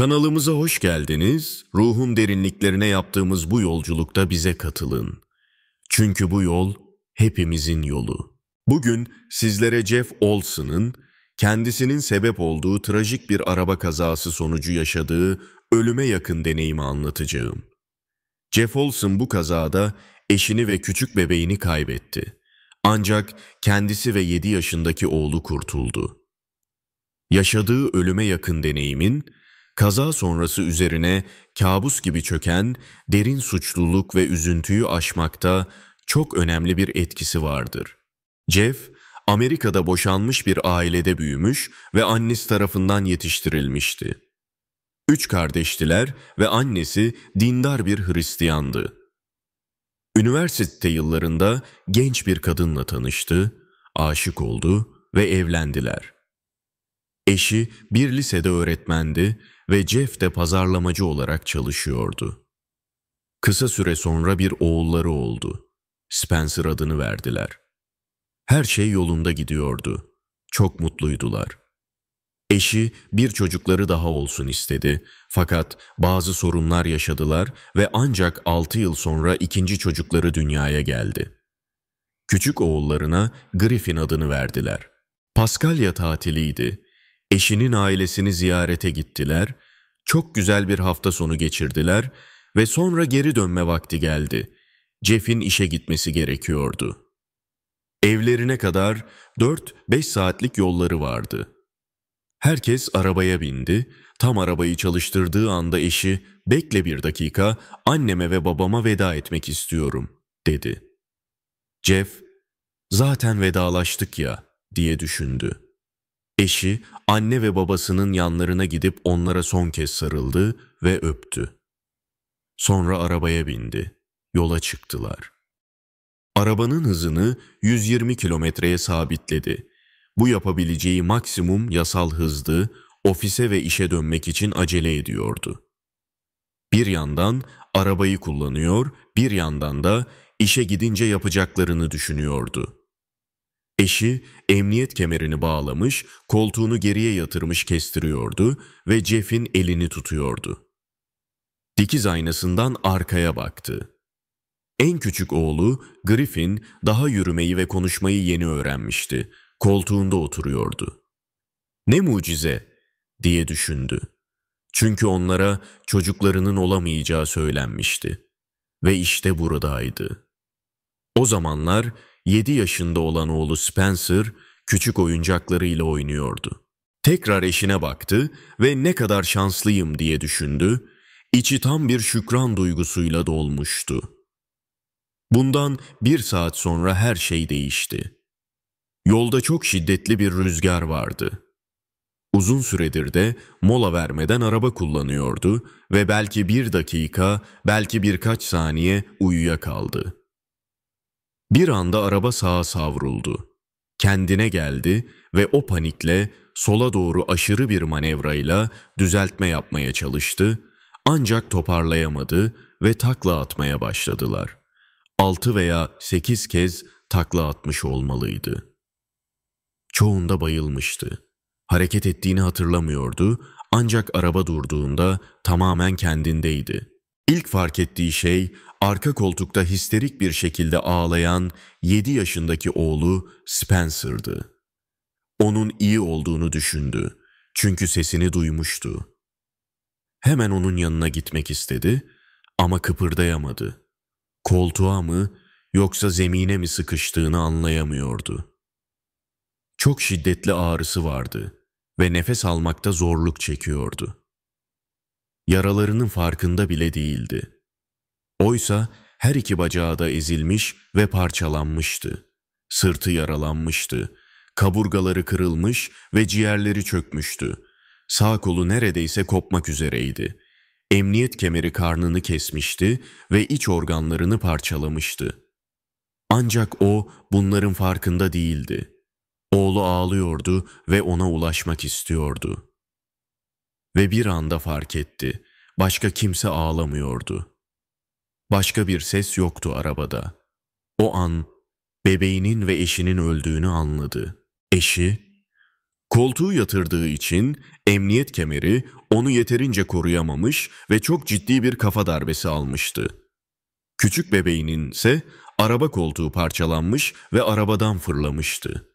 Kanalımıza hoş geldiniz. Ruhun derinliklerine yaptığımız bu yolculukta bize katılın. Çünkü bu yol hepimizin yolu. Bugün sizlere Jeff Olson'ın kendisinin sebep olduğu trajik bir araba kazası sonucu yaşadığı ölüme yakın deneyimi anlatacağım. Jeff Olson bu kazada eşini ve küçük bebeğini kaybetti. Ancak kendisi ve 7 yaşındaki oğlu kurtuldu. Yaşadığı ölüme yakın deneyimin, kaza sonrası üzerine kabus gibi çöken derin suçluluk ve üzüntüyü aşmakta çok önemli bir etkisi vardır. Jeff, Amerika'da boşanmış bir ailede büyümüş ve annesi tarafından yetiştirilmişti. 3 kardeştiler ve annesi dindar bir Hristiyandı. Üniversite yıllarında genç bir kadınla tanıştı, aşık oldu ve evlendiler. Eşi bir lisede öğretmendi ve Jeff de pazarlamacı olarak çalışıyordu. Kısa süre sonra bir oğulları oldu. Spencer adını verdiler. Her şey yolunda gidiyordu. Çok mutluydular. Eşi bir çocukları daha olsun istedi, fakat bazı sorunlar yaşadılar ve ancak 6 yıl sonra ikinci çocukları dünyaya geldi. Küçük oğullarına Griffin adını verdiler. Paskalya tatiliydi. Eşinin ailesini ziyarete gittiler, çok güzel bir hafta sonu geçirdiler ve sonra geri dönme vakti geldi. Jeff'in işe gitmesi gerekiyordu. Evlerine kadar 4-5 saatlik yolları vardı. Herkes arabaya bindi, tam arabayı çalıştırdığı anda eşi, "Bekle bir dakika, anneme ve babama veda etmek istiyorum," dedi. Jeff, "Zaten vedalaştık ya," diye düşündü. Eşi, anne ve babasının yanlarına gidip onlara son kez sarıldı ve öptü. Sonra arabaya bindi. Yola çıktılar. Arabanın hızını 120 kilometreye sabitledi. Bu yapabileceği maksimum yasal hızdı, ofise ve işe dönmek için acele ediyordu. Bir yandan arabayı kullanıyor, bir yandan da işe gidince yapacaklarını düşünüyordu. Eşi emniyet kemerini bağlamış, koltuğunu geriye yatırmış kestiriyordu ve Jeff'in elini tutuyordu. Dikiz aynasından arkaya baktı. En küçük oğlu Griffin daha yürümeyi ve konuşmayı yeni öğrenmişti. Koltuğunda oturuyordu. "Ne mucize," diye düşündü. Çünkü onlara çocuklarının olamayacağı söylenmişti. Ve işte buradaydı. O zamanlar 7 yaşında olan oğlu Spencer küçük oyuncaklarıyla oynuyordu. Tekrar eşine baktı ve "Ne kadar şanslıyım," diye düşündü. İçi tam bir şükran duygusuyla dolmuştu. Bundan 1 saat sonra her şey değişti. Yolda çok şiddetli bir rüzgar vardı. Uzun süredir de mola vermeden araba kullanıyordu ve belki 1 dakika, belki birkaç saniye uyuyakaldı. Bir anda araba sağa savruldu. Kendine geldi ve o panikle sola doğru aşırı bir manevrayla düzeltme yapmaya çalıştı, ancak toparlayamadı ve takla atmaya başladılar. 6 veya 8 kez takla atmış olmalıydı. Çoğunda bayılmıştı. Hareket ettiğini hatırlamıyordu, ancak araba durduğunda tamamen kendindeydi. İlk fark ettiği şey, arka koltukta histerik bir şekilde ağlayan 7 yaşındaki oğlu Spencer'dı. Onun iyi olduğunu düşündü, çünkü sesini duymuştu. Hemen onun yanına gitmek istedi ama kıpırdayamadı. Koltuğa mı yoksa zemine mi sıkıştığını anlayamıyordu. Çok şiddetli ağrısı vardı ve nefes almakta zorluk çekiyordu. Yaralarının farkında bile değildi. Oysa her 2 bacağı da ezilmiş ve parçalanmıştı. Sırtı yaralanmıştı. Kaburgaları kırılmış ve ciğerleri çökmüştü. Sağ kolu neredeyse kopmak üzereydi. Emniyet kemeri karnını kesmişti ve iç organlarını parçalamıştı. Ancak o bunların farkında değildi. Oğlu ağlıyordu ve ona ulaşmak istiyordu. Ve bir anda fark etti. Başka kimse ağlamıyordu. Başka bir ses yoktu arabada. O an bebeğinin ve eşinin öldüğünü anladı. Eşi, Koltuğu yatırdığı için emniyet kemeri onu yeterince koruyamamış ve çok ciddi bir kafa darbesi almıştı. Küçük bebeğinin ise araba koltuğu parçalanmış ve arabadan fırlamıştı.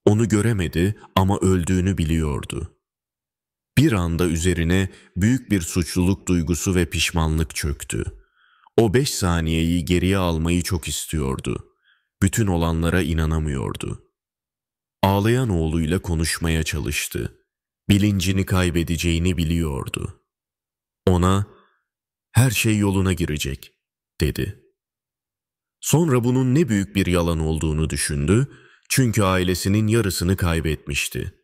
Onu göremedi ama öldüğünü biliyordu. Bir anda üzerine büyük bir suçluluk duygusu ve pişmanlık çöktü. O 5 saniyeyi geriye almayı çok istiyordu. Bütün olanlara inanamıyordu. Ağlayan oğluyla konuşmaya çalıştı. Bilincini kaybedeceğini biliyordu. Ona, "Her şey yoluna girecek," dedi. Sonra bunun ne büyük bir yalan olduğunu düşündü, çünkü ailesinin yarısını kaybetmişti.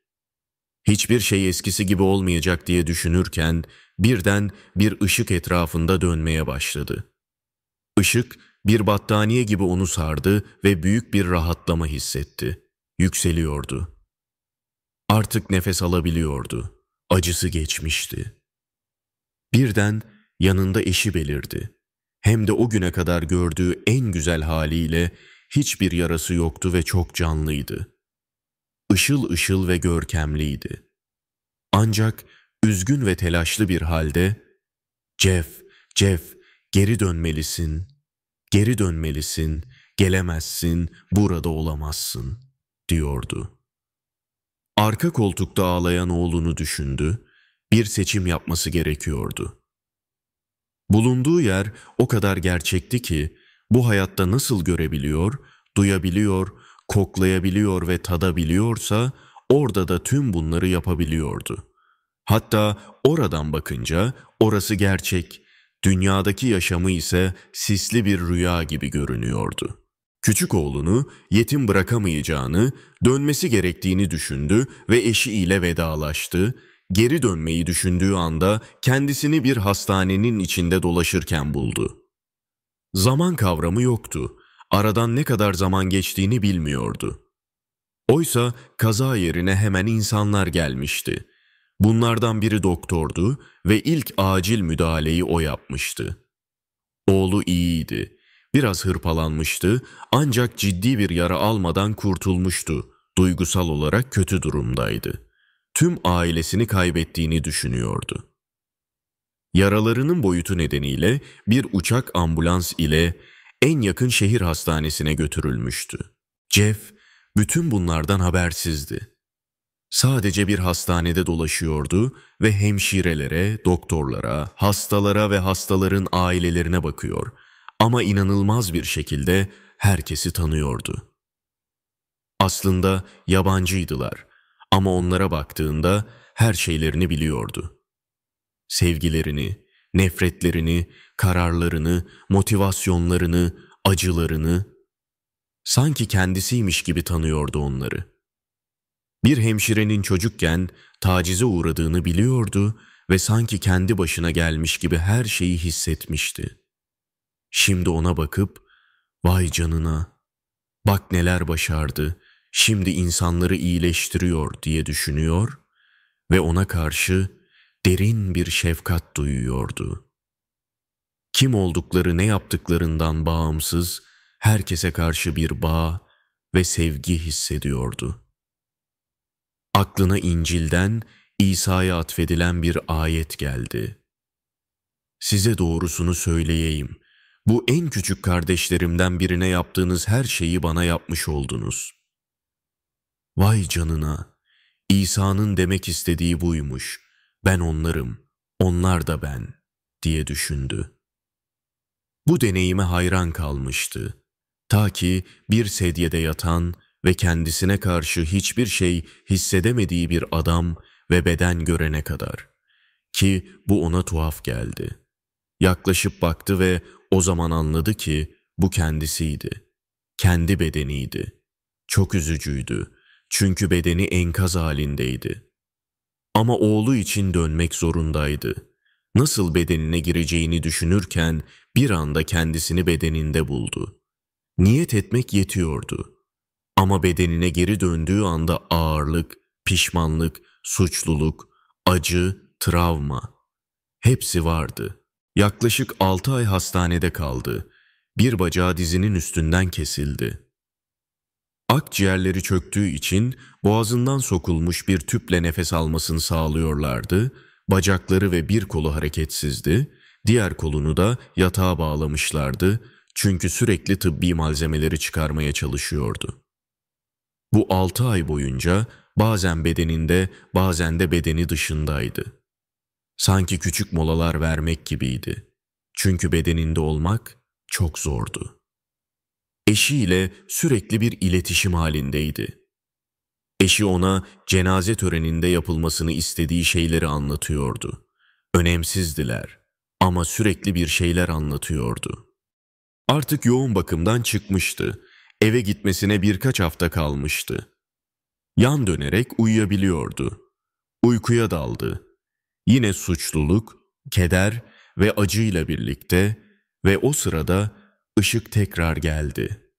Hiçbir şey eskisi gibi olmayacak diye düşünürken birden bir ışık etrafında dönmeye başladı. Işık bir battaniye gibi onu sardı ve büyük bir rahatlama hissetti. Yükseliyordu. Artık nefes alabiliyordu. Acısı geçmişti. Birden yanında eşi belirdi. Hem de o güne kadar gördüğü en güzel haliyle hiçbir yarası yoktu ve çok canlıydı. Işıl ışıl ve görkemliydi. Ancak üzgün ve telaşlı bir halde, Jeff, geri dönmelisin, geri dönmelisin, gelemezsin, burada olamazsın," diyordu. Arka koltukta ağlayan oğlunu düşündü, bir seçim yapması gerekiyordu. Bulunduğu yer o kadar gerçekti ki, bu hayatta nasıl görebiliyor, duyabiliyor, koklayabiliyor ve tadabiliyorsa, orada da tüm bunları yapabiliyordu. Hatta oradan bakınca orası gerçek, dünyadaki yaşamı ise sisli bir rüya gibi görünüyordu. Küçük oğlunu yetim bırakamayacağını, dönmesi gerektiğini düşündü ve eşiyle vedalaştı. Geri dönmeyi düşündüğü anda kendisini bir hastanenin içinde dolaşırken buldu. Zaman kavramı yoktu. Aradan ne kadar zaman geçtiğini bilmiyordu. Oysa kaza yerine hemen insanlar gelmişti. Bunlardan biri doktordu ve ilk acil müdahaleyi o yapmıştı. Oğlu iyiydi. Biraz hırpalanmıştı ancak ciddi bir yara almadan kurtulmuştu. Duygusal olarak kötü durumdaydı. Tüm ailesini kaybettiğini düşünüyordu. Yaralarının boyutu nedeniyle bir uçak ambulans ile en yakın şehir hastanesine götürülmüştü. Jeff bütün bunlardan habersizdi. Sadece bir hastanede dolaşıyordu ve hemşirelere, doktorlara, hastalara ve hastaların ailelerine bakıyor. Ama inanılmaz bir şekilde herkesi tanıyordu. Aslında yabancıydılar ama onlara baktığında her şeylerini biliyordu. Sevgilerini, nefretlerini, kararlarını, motivasyonlarını, acılarını, sanki kendisiymiş gibi tanıyordu onları. Bir hemşirenin çocukken tacize uğradığını biliyordu ve sanki kendi başına gelmiş gibi her şeyi hissetmişti. Şimdi ona bakıp, "Vay canına, bak neler başardı, şimdi insanları iyileştiriyor," diye düşünüyor ve ona karşı derin bir şefkat duyuyordu. Kim oldukları, ne yaptıklarından bağımsız herkese karşı bir bağ ve sevgi hissediyordu. Aklına İncil'den İsa'ya atfedilen bir ayet geldi. "Size doğrusunu söyleyeyim, bu en küçük kardeşlerimden birine yaptığınız her şeyi bana yapmış oldunuz." Vay canına, İsa'nın demek istediği buymuş. Ben onlarım, onlar da ben, diye düşündü. Bu deneyime hayran kalmıştı. Ta ki bir sedyede yatan ve kendisine karşı hiçbir şey hissedemediği bir adam ve beden görene kadar. Ki bu ona tuhaf geldi. Yaklaşıp baktı ve o zaman anladı ki bu kendisiydi. Kendi bedeniydi. Çok üzücüydü. Çünkü bedeni enkaz halindeydi. Ama oğlu için dönmek zorundaydı. Nasıl bedenine gireceğini düşünürken bir anda kendisini bedeninde buldu. Niyet etmek yetiyordu. Ama bedenine geri döndüğü anda ağırlık, pişmanlık, suçluluk, acı, travma hepsi vardı. Yaklaşık 6 ay hastanede kaldı. Bir bacağı dizinin üstünden kesildi. Akciğerleri çöktüğü için boğazından sokulmuş bir tüple nefes almasını sağlıyorlardı, bacakları ve bir kolu hareketsizdi, diğer kolunu da yatağa bağlamışlardı çünkü sürekli tıbbi malzemeleri çıkarmaya çalışıyordu. Bu 6 ay boyunca bazen bedeninde, bazen de bedeni dışındaydı. Sanki küçük molalar vermek gibiydi. Çünkü bedeninde olmak çok zordu. Eşiyle sürekli bir iletişim halindeydi. Eşi ona cenaze töreninde yapılmasını istediği şeyleri anlatıyordu. Önemsizdiler ama sürekli bir şeyler anlatıyordu. Artık yoğun bakımdan çıkmıştı. Eve gitmesine birkaç hafta kalmıştı. Yan dönerek uyuyabiliyordu. Uykuya daldı. Yine suçluluk, keder ve acıyla birlikte ve o sırada ışık tekrar geldi.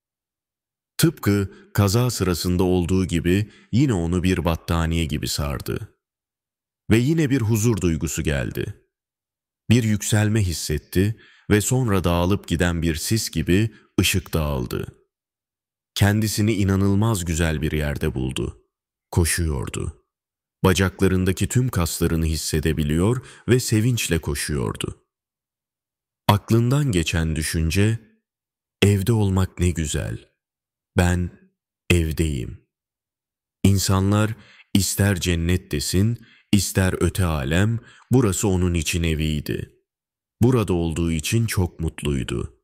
Tıpkı kaza sırasında olduğu gibi yine onu bir battaniye gibi sardı. Ve yine bir huzur duygusu geldi. Bir yükselme hissetti ve sonra dağılıp giden bir sis gibi ışık dağıldı. Kendisini inanılmaz güzel bir yerde buldu. Koşuyordu. Bacaklarındaki tüm kaslarını hissedebiliyor ve sevinçle koşuyordu. Aklından geçen düşünce, evde olmak ne güzel. Ben evdeyim. İnsanlar ister cennet desin, ister öte alem, burası onun için eviydi. Burada olduğu için çok mutluydu.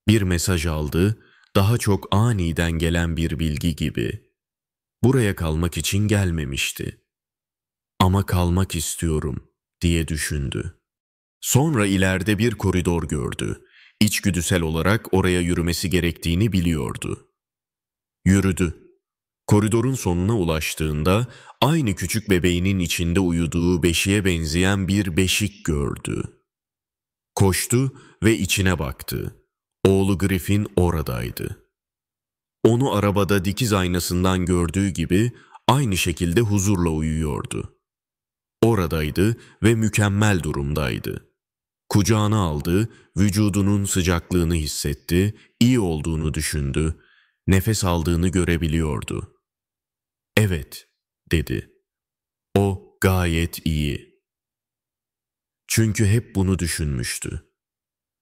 Bir mesaj aldı, daha çok aniden gelen bir bilgi gibi. Buraya kalmak için gelmemişti. Ama kalmak istiyorum diye düşündü. Sonra ileride bir koridor gördü. İçgüdüsel olarak oraya yürümesi gerektiğini biliyordu. Yürüdü. Koridorun sonuna ulaştığında aynı küçük bebeğinin içinde uyuduğu beşiğe benzeyen bir beşik gördü. Koştu ve içine baktı. Oğlu Griffin oradaydı. Onu arabada dikiz aynasından gördüğü gibi aynı şekilde huzurla uyuyordu. Oradaydı ve mükemmel durumdaydı. Kucağına aldı, vücudunun sıcaklığını hissetti, iyi olduğunu düşündü, nefes aldığını görebiliyordu. "Evet," dedi. "O gayet iyi." Çünkü hep bunu düşünmüştü.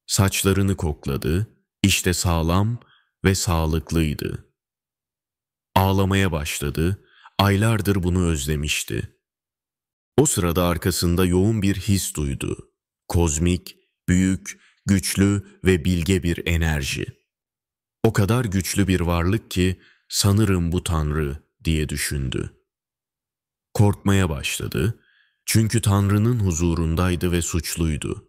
Saçlarını kokladı, işte sağlam ve sağlıklıydı. Ağlamaya başladı, aylardır bunu özlemişti. O sırada arkasında yoğun bir his duydu. Kozmik, büyük, güçlü ve bilge bir enerji. O kadar güçlü bir varlık ki sanırım bu Tanrı diye düşündü. Korkmaya başladı çünkü Tanrı'nın huzurundaydı ve suçluydu.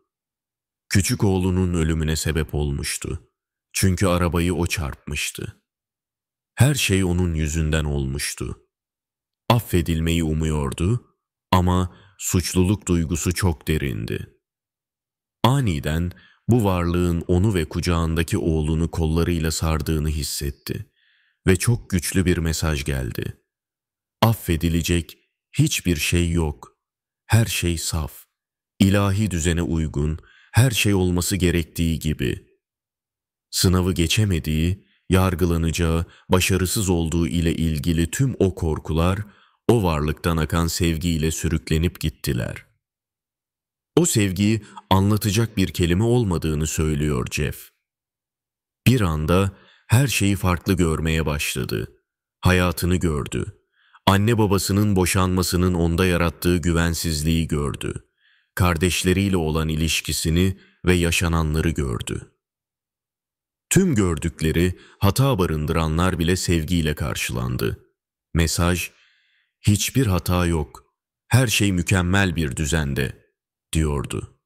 Küçük oğlunun ölümüne sebep olmuştu. Çünkü arabayı o çarpmıştı. Her şey onun yüzünden olmuştu. Affedilmeyi umuyordu ama suçluluk duygusu çok derindi. Aniden bu varlığın onu ve kucağındaki oğlunu kollarıyla sardığını hissetti ve çok güçlü bir mesaj geldi. Affedilecek hiçbir şey yok. Her şey saf, ilahi düzene uygun, her şey olması gerektiği gibi. Sınavı geçemediği, yargılanacağı, başarısız olduğu ile ilgili tüm o korkular, o varlıktan akan sevgiyle sürüklenip gittiler. O sevgiyi anlatacak bir kelime olmadığını söylüyor Jeff. Bir anda her şeyi farklı görmeye başladı. Hayatını gördü. Anne babasının boşanmasının onda yarattığı güvensizliği gördü. Kardeşleriyle olan ilişkisini ve yaşananları gördü. Tüm gördükleri, hata barındıranlar bile sevgiyle karşılandı. Mesaj, hiçbir hata yok, her şey mükemmel bir düzende, diyordu.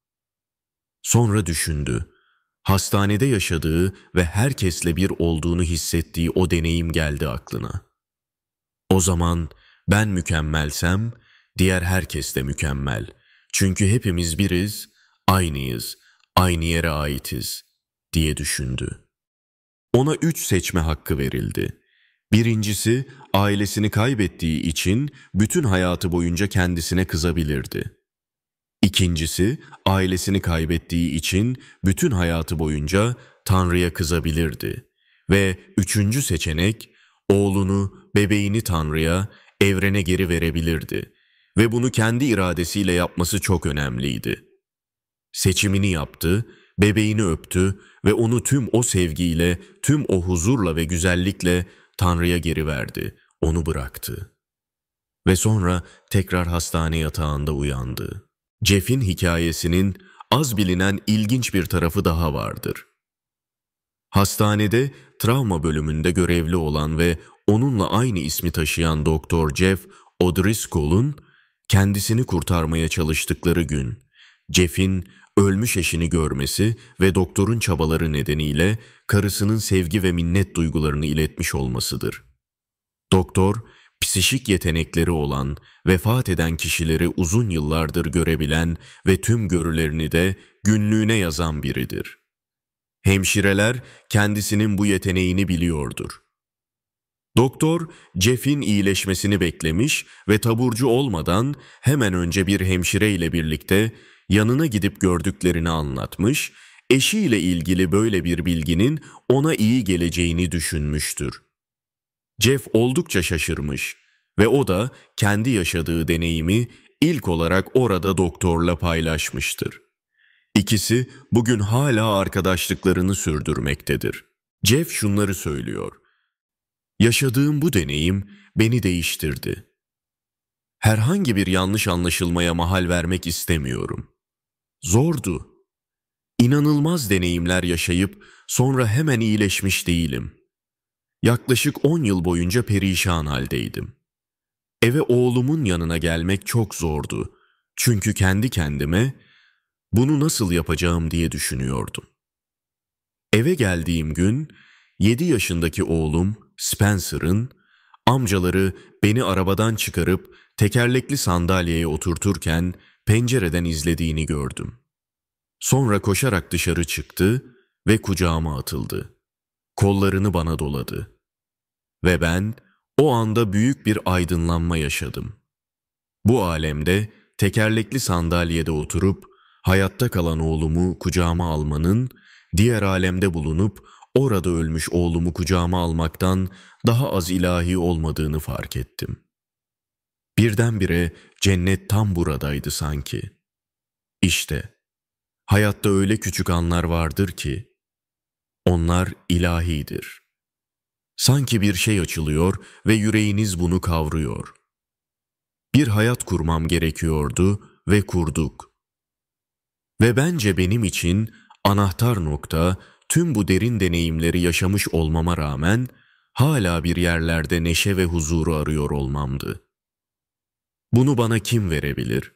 Sonra düşündü. Hastanede yaşadığı ve herkesle bir olduğunu hissettiği o deneyim geldi aklına. O zaman ben mükemmelsem, diğer herkes de mükemmel. Çünkü hepimiz biriz, aynıyız, aynı yere aitiz, diye düşündü. Ona 3 seçme hakkı verildi. Birincisi, ailesini kaybettiği için bütün hayatı boyunca kendisine kızabilirdi. İkincisi, ailesini kaybettiği için bütün hayatı boyunca Tanrı'ya kızabilirdi. Ve üçüncü seçenek, Oğlunu, bebeğini Tanrı'ya, evrene geri verebilirdi ve bunu kendi iradesiyle yapması çok önemliydi. Seçimini yaptı, bebeğini öptü ve onu tüm o sevgiyle, tüm o huzurla ve güzellikle Tanrı'ya geri verdi, onu bıraktı. Ve sonra tekrar hastane yatağında uyandı. Jeff'in hikayesinin az bilinen ilginç bir tarafı daha vardır. Hastanede travma bölümünde görevli olan ve onunla aynı ismi taşıyan Doktor Jeff O'Driscoll'un kendisini kurtarmaya çalıştıkları gün, Jeff'in ölmüş eşini görmesi ve doktorun çabaları nedeniyle karısının sevgi ve minnet duygularını iletmiş olmasıdır. Doktor, psişik yetenekleri olan, vefat eden kişileri uzun yıllardır görebilen ve tüm görülerini de günlüğüne yazan biridir. Hemşireler kendisinin bu yeteneğini biliyordur. Doktor, Jeff'in iyileşmesini beklemiş ve taburcu olmadan hemen önce bir hemşire ile birlikte yanına gidip gördüklerini anlatmış, eşiyle ilgili böyle bir bilginin ona iyi geleceğini düşünmüştür. Jeff oldukça şaşırmış ve o da kendi yaşadığı deneyimi ilk olarak orada doktorla paylaşmıştır. İkisi bugün hala arkadaşlıklarını sürdürmektedir. Jeff şunları söylüyor: "Yaşadığım bu deneyim beni değiştirdi. Herhangi bir yanlış anlaşılmaya mahal vermek istemiyorum. Zordu. İnanılmaz deneyimler yaşayıp sonra hemen iyileşmiş değilim. Yaklaşık 10 yıl boyunca perişan haldeydim. Eve oğlumun yanına gelmek çok zordu. Çünkü kendi kendime bunu nasıl yapacağım diye düşünüyordum. Eve geldiğim gün 7 yaşındaki oğlum Spencer'ın amcaları beni arabadan çıkarıp tekerlekli sandalyeye oturturken pencereden izlediğini gördüm. Sonra koşarak dışarı çıktı ve kucağıma atıldı. Kollarını bana doladı. Ve ben o anda büyük bir aydınlanma yaşadım. Bu alemde tekerlekli sandalyede oturup hayatta kalan oğlumu kucağıma almanın, diğer alemde bulunup orada ölmüş oğlumu kucağıma almaktan daha az ilahi olmadığını fark ettim. Birdenbire cennet tam buradaydı sanki. İşte, hayatta öyle küçük anlar vardır ki, onlar ilahidir. Sanki bir şey açılıyor ve yüreğiniz bunu kavruyor. Bir hayat kurmam gerekiyordu ve kurduk. Ve bence benim için anahtar nokta tüm bu derin deneyimleri yaşamış olmama rağmen hala bir yerlerde neşe ve huzuru arıyor olmamdı. Bunu bana kim verebilir?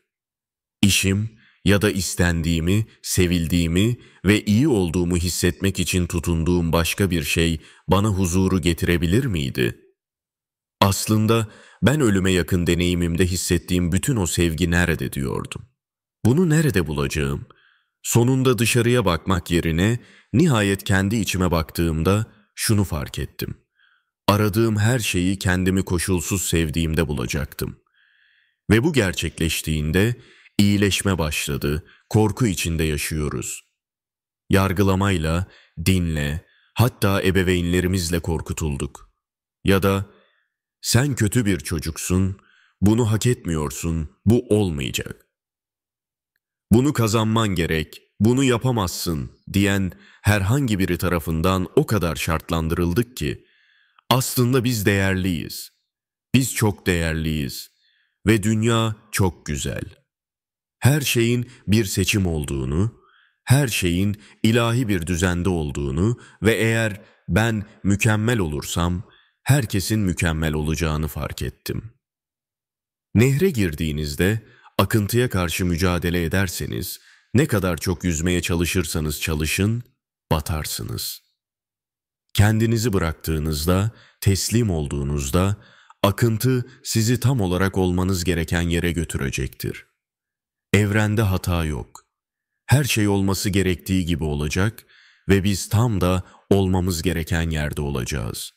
İşim ya da istendiğimi, sevildiğimi ve iyi olduğumu hissetmek için tutunduğum başka bir şey bana huzuru getirebilir miydi? Aslında ben ölüme yakın deneyimimde hissettiğim bütün o sevgi nerede diyordum. Bunu nerede bulacağım? Sonunda dışarıya bakmak yerine nihayet kendi içime baktığımda şunu fark ettim. Aradığım her şeyi kendimi koşulsuz sevdiğimde bulacaktım. Ve bu gerçekleştiğinde iyileşme başladı, korku içinde yaşıyoruz. Yargılamayla, dinle, hatta ebeveynlerimizle korkutulduk. Ya da sen kötü bir çocuksun, bunu hak etmiyorsun, bu olmayacak. Bunu kazanman gerek, bunu yapamazsın diyen herhangi biri tarafından o kadar şartlandırıldık ki, aslında biz değerliyiz. Biz çok değerliyiz ve dünya çok güzel. Her şeyin bir seçim olduğunu, her şeyin ilahi bir düzende olduğunu ve eğer ben mükemmel olursam, herkesin mükemmel olacağını fark ettim. Nehre girdiğinizde, akıntıya karşı mücadele ederseniz, ne kadar çok yüzmeye çalışırsanız çalışın, batarsınız. Kendinizi bıraktığınızda, teslim olduğunuzda, akıntı sizi tam olarak olmanız gereken yere götürecektir. Evrende hata yok. Her şey olması gerektiği gibi olacak ve biz tam da olmamız gereken yerde olacağız.